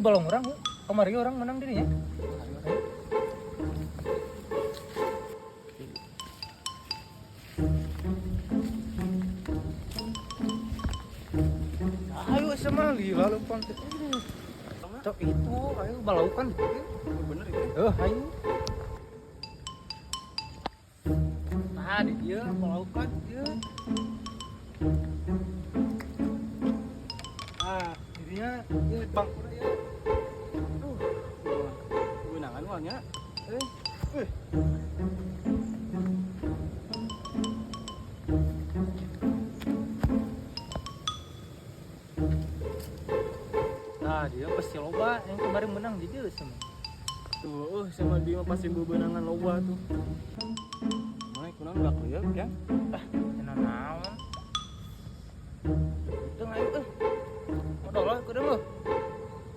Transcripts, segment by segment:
di balong orang, kemarin orang menang dirinya. Ayo sama gila lu konten. Cok itu, ayo balaukan. Bener itu. Ayo. Nah, di dia balaukan dia. Ah, dirinya dia bangku ya. Kewenangan uangnya. Nah, dia pasti loba yang kemarin menang di dia sama. Tuh, sama dia pasti bebenangan loba tuh. Mana kurang enggak lihat ya? Cenah naon. Itu ayo modal lah kudu mah.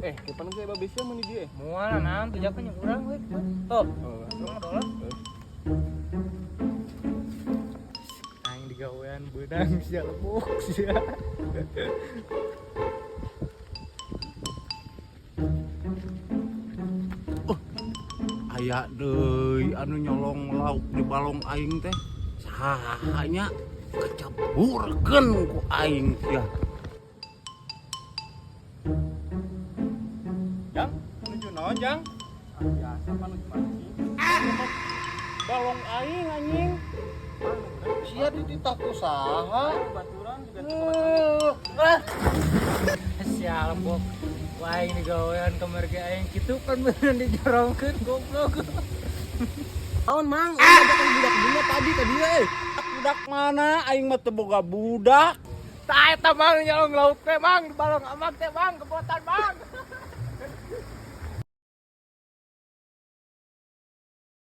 Kapan ge babesnya mun di dia? Moal naon tujakeun yang urang we. Tuh, urang modal lah. Aing digawean beudang sia lebok sia. Aya deui anu nyolong lauk di balong aing teh. Sahanya kecaburkeun ku aing sia. Jang, menuju naon, Jang? Biasa panuju mancing. Balong aing anjing. Sia dititah usaha. Baturan juga coba. Sia lebok. Wah ini gawean kamar ge aing kitu kan beneran dijorongkeun goblok. Naon, Mang? Ada kan budak-budak tadi ka dieu euy. Budak mana? Aing mah teu boga budak. Tah eta mang nyolong lauk teh mang di balong amag teh mang kebuatan mang.